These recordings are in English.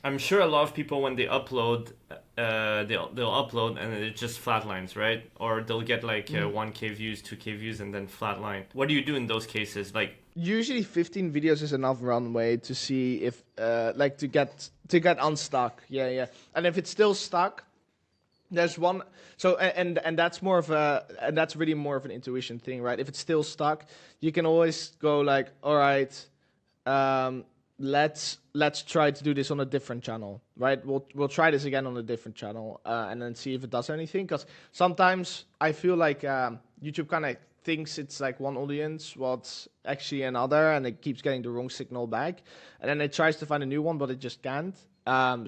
I'm sure a lot of people when they upload, they'll upload and it just flatlines, right? Or they'll get like Mm. 1K views, 2K views, and then flatline. What do you do in those cases? Like, Usually 15 videos is enough runway to see if like to get unstuck. Yeah, yeah. And if it's still stuck, there's one. So and that's more of a and that's really more of an intuition thing, right? If it's still stuck, you can always go like, all right, um, let's try to do this on a different channel, right? We'll try this again on a different channel, and then see if it does anything. Because sometimes I feel like YouTube kind of thinks it's like one audience, what's actually another, and it keeps getting the wrong signal back, and then it tries to find a new one, but it just can't.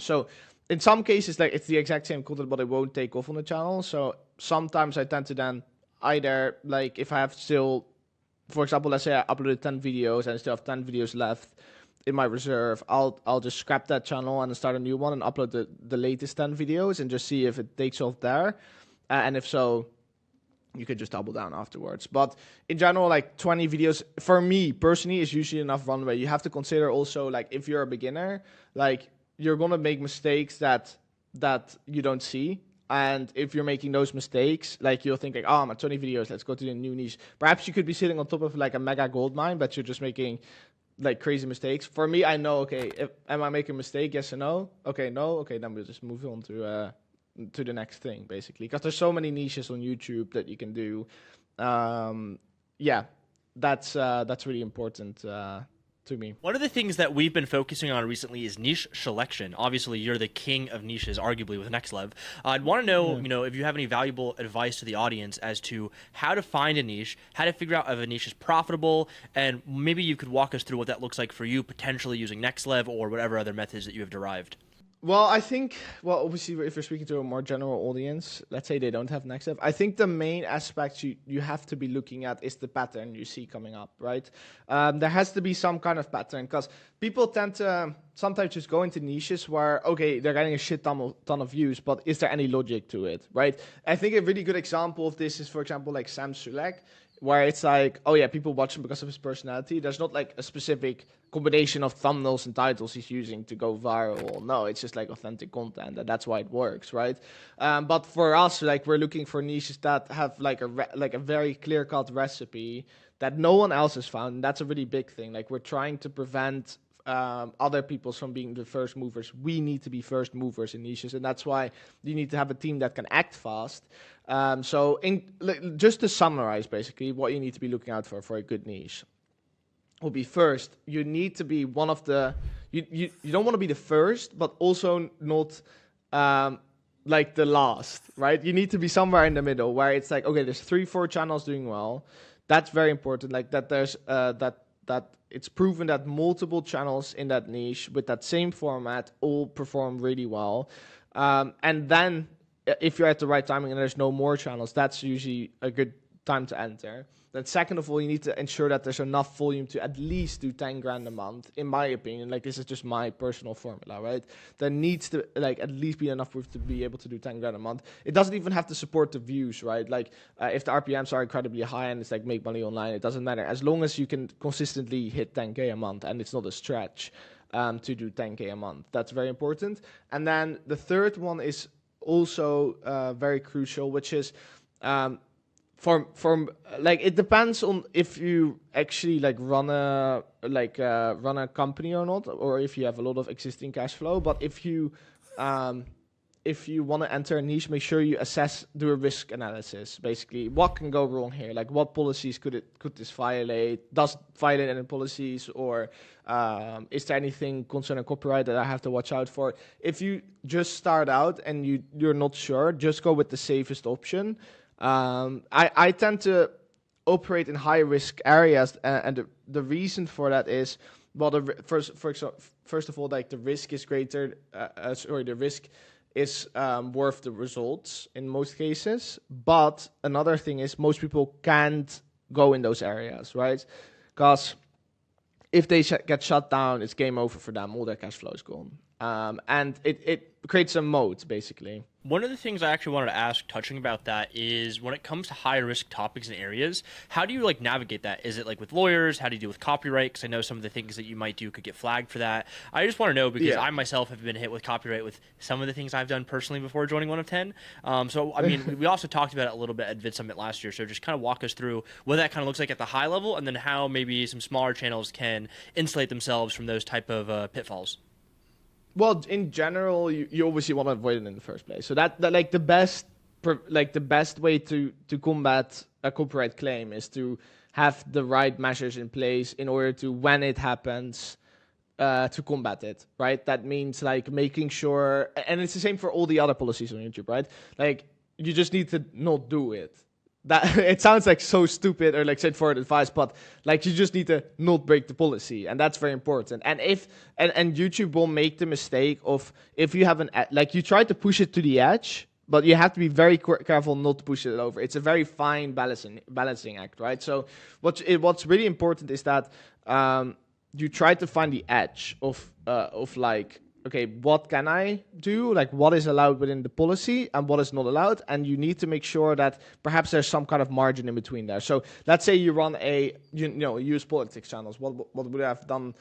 So in some cases, like it's the exact same content, but it won't take off on the channel. So sometimes I tend to then either like if I have still, for example, let's say I uploaded 10 videos and I still have 10 videos left in my reserve, I'll just scrap that channel and start a new one and upload the latest 10 videos and just see if it takes off there. And if so, you could just double down afterwards. But in general, like 20 videos for me personally is usually enough runway. You have to consider also like if you're a beginner, like you're gonna make mistakes that you don't see. And if you're making those mistakes, like you'll think like, oh, I'm at 20 videos, let's go to the new niche. Perhaps you could be sitting on top of like a mega gold mine, but you're just making like crazy mistakes. For me, I know, okay, am I making a mistake? Yes or no? Okay, no. Okay, then we'll just move on to the next thing, basically. Because there's so many niches on YouTube that you can do. Um, yeah, that's really important to me. One of the things that we've been focusing on recently is niche selection. Obviously, you're the king of niches, arguably with NextLev. I'd want to know, Yeah. if you have any valuable advice to the audience as to how to find a niche, how to figure out if a niche is profitable, and maybe you could walk us through what that looks like for you, potentially using NextLev or whatever other methods that you have derived. Well, I think, well, obviously, if you're speaking to a more general audience, let's say they don't have next step, I think the main aspect you have to be looking at is the pattern you see coming up, right? There has to be some kind of pattern because people tend to sometimes just go into niches where, okay, they're getting a ton of views, but is there any logic to it, right? I think a really good example of this is, for example, like Sam Sulek, where it's like, oh yeah, people watch him because of his personality. There's not like a specific combination of thumbnails and titles he's using to go viral. No, it's just like authentic content, and that's why it works, right? But for us, like we're looking for niches that have like a very clear cut recipe that no one else has found. And that's a really big thing. Like we're trying to prevent other people from being the first movers. We need to be first movers in niches, and that's why you need to have a team that can act fast. Just to summarize, basically, what you need to be looking out for a good niche will be first, you need to be one of the. You don't want to be the first, but also not like the last, right? You need to be somewhere in the middle where it's like, okay, there's 3, 4 channels doing well. That's very important. Like that, there's that it's proven that multiple channels in that niche with that same format all perform really well. And then if you're at the right timing and there's no more channels, that's usually a good time to enter. Then second of all, you need to ensure that there's enough volume to at least do 10 grand a month, in my opinion. Like this is just my personal formula, right? There needs to like at least be enough proof to be able to do 10 grand a month. It doesn't even have to support the views, right? Like if the RPMs are incredibly high and it's like make money online, it doesn't matter. As long as you can consistently hit 10K a month and it's not a stretch to do 10K a month. That's very important. And then the third one is also very crucial, which is from like it depends on if you actually like run a company or not, or if you have a lot of existing cash flow. But if you want to enter a niche, make sure you do a risk analysis. Basically, what can go wrong here? Like, what policies could this violate? Does it violate any policies, or is there anything concerning copyright that I have to watch out for? If you just start out and you're not sure, just go with the safest option. I tend to operate in high risk areas, and the reason for that is, well, first of all, like the risk is greater. The risk is worth the results in most cases. But another thing is most people can't go in those areas, right? Because if they get shut down, it's game over for them. All their cash flow is gone. and it creates a moat basically. One of the things I actually wanted to ask, touching about that, is when it comes to high risk topics and areas, how do you like navigate that? Is it like with lawyers? How do you deal with copyright? Because I know some of the things that you might do could get flagged for that. I just want to know because I myself have been hit with copyright with some of the things I've done personally before joining 1 of 10. So I mean, we also talked about it a little bit at Vid Summit last year. So just kind of walk us through what that kind of looks like at the high level, and then how maybe some smaller channels can insulate themselves from those type of pitfalls. Well, in general, you obviously want to avoid it in the first place. So that like the best way to combat a copyright claim is to have the right measures in place in order to, when it happens, to combat it, right? That means like making sure, and it's the same for all the other policies on YouTube, right? Like you just need to not do it. That it sounds like so stupid or like straightforward advice, but like you just need to not break the policy, and that's very important. And if and YouTube will make the mistake of, if you have like you try to push it to the edge, but you have to be very careful not to push it over. It's a very fine balancing act, right? So what's really important is that you try to find the edge of like, okay, what can I do? Like, what is allowed within the policy and what is not allowed? And you need to make sure that perhaps there's some kind of margin in between there. So let's say you run use politics channels. What would I have done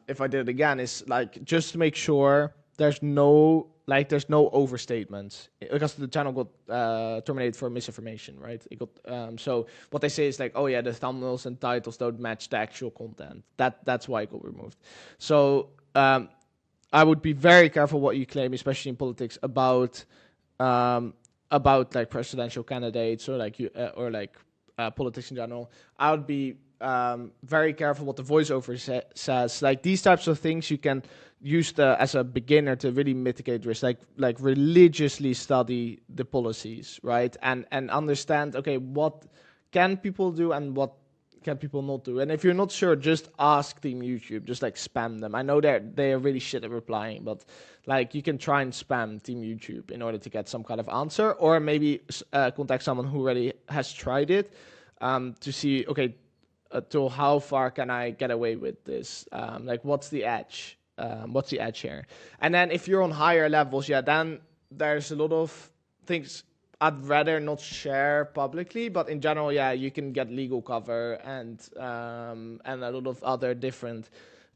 if I did it again is like just to make sure there's no overstatements, because the channel got terminated for misinformation, right? It got so what they say is like, oh yeah, the thumbnails and titles don't match the actual content. That's why it got removed. So I would be very careful what you claim, especially in politics, about like presidential candidates or like politics in general. I would be very careful what the voiceover says. Like these types of things, you can use as a beginner to really mitigate risk. Like religiously study the policies, right, and understand, okay, what can people do and what can people not do. And if you're not sure, just ask Team YouTube. Just like spam them. I know they are really shit at replying, but like you can try and spam Team YouTube in order to get some kind of answer, or maybe contact someone who already has tried it to see, okay, to how far can I get away with this? Like what's the edge? What's the edge here? And then if you're on higher levels, then there's a lot of things I'd rather not share publicly, but in general, you can get legal cover and a lot of other different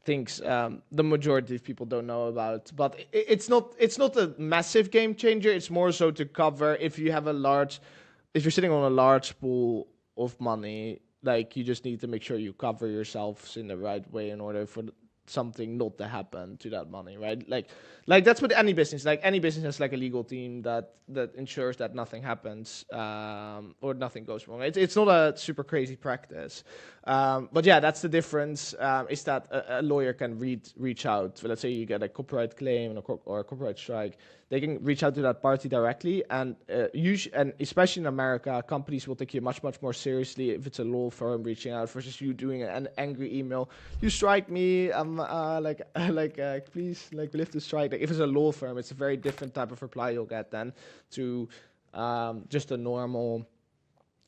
things the majority of people don't know about. But it's not a massive game changer. It's more so to cover if you're sitting on a large pool of money, like you just need to make sure you cover yourselves in the right way in order for something not to happen to that money, right? Like that's with any business. Like any business has like a legal team that ensures that nothing happens or nothing goes wrong. It's not a super crazy practice, but that's the difference. Is that a lawyer can reach out. Let's say you get a copyright claim or a copyright strike, they can reach out to that party directly, and and especially in America, companies will take you much more seriously if it's a law firm reaching out versus you doing an angry email. You strike me, please, like lift the strike. Like if it's a law firm, it's a very different type of reply you'll get than to just a normal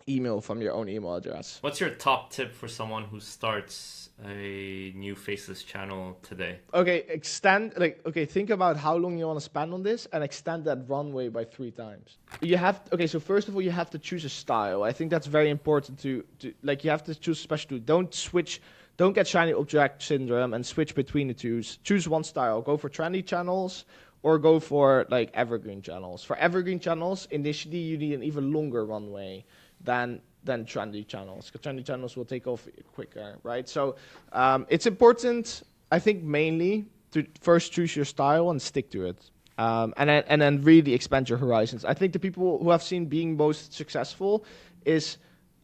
email from your own email address. What's your top tip for someone who starts a new Faceless channel today? Okay, think about how long you want to spend on this and extend that runway by 3 times. So first of all, you have to choose a style. I think that's very important to you have to choose a special tool. Don't get shiny object syndrome and switch between the two. Choose one style. Go for trendy channels or go for like evergreen channels. For evergreen channels, initially you need an even longer runway than trendy channels, because trendy channels will take off quicker, right? So it's important, I think, mainly to first choose your style and stick to it, and then really expand your horizons. I think the people who I've seen being most successful is,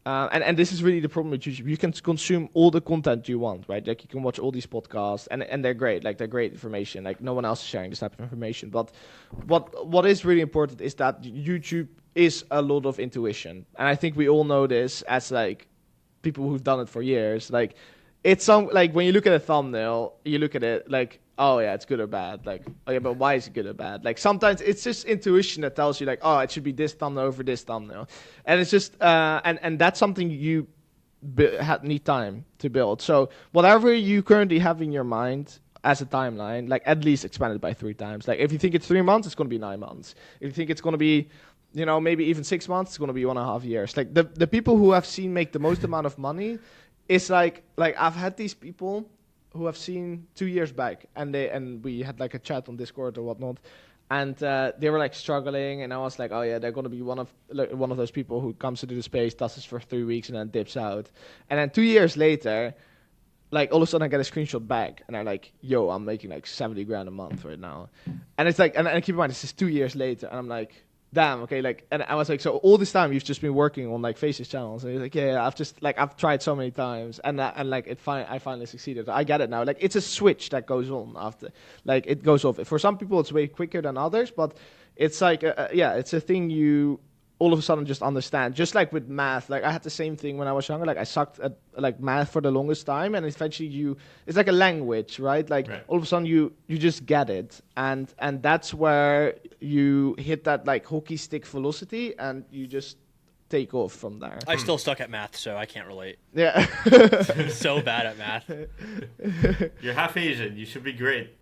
and this is really the problem with YouTube. You can consume all the content you want, right? Like you can watch all these podcasts, and they're great. Like they're great information. Like no one else is sharing this type of information. But what is really important is that YouTube is a lot of intuition, and I think we all know this as like people who've done it for years. Like it's like when you look at a thumbnail, you look at it like, oh yeah, it's good or bad. Like, oh yeah, but why is it good or bad? Like sometimes it's just intuition that tells you like, oh, it should be this thumbnail over this thumbnail, and it's just and that's something you need time to build. So whatever you currently have in your mind, as a timeline, like at least expanded by 3 times. Like if you think it's 3 months, it's going to be 9 months. If you think it's going to be, maybe even 6 months, it's going to be 1.5 years. Like the people who I've seen make the most amount of money is like I've had these people who have seen 2 years back, and we had like a chat on Discord or whatnot, and they were like struggling, and I was like, oh yeah, they're gonna be one of those people who comes into the space, does this for 3 weeks, and then dips out. And then 2 years later, like all of a sudden I get a screenshot back, and I'm like, yo, I'm making like 70 grand a month right now, and it's like, and keep in mind this is 2 years later, and I'm like, damn, okay, like, and I was like, so all this time you've just been working on like Faces channels, and he's like, yeah, I've tried so many times, and like I finally succeeded. I get it now. Like it's a switch that goes on after, like it goes off. For some people it's way quicker than others, but it's like, it's a thing you all of a sudden just understand. Just like with math, like I had the same thing when I was younger. Like I sucked at like math for the longest time, and eventually it's like a language, right? Like all of a sudden you just get it, and that's where you hit that like hockey stick velocity, and you just take off from there. I still stuck at math, so I can't relate. Yeah. I'm so bad at math. You're half Asian. You should be great.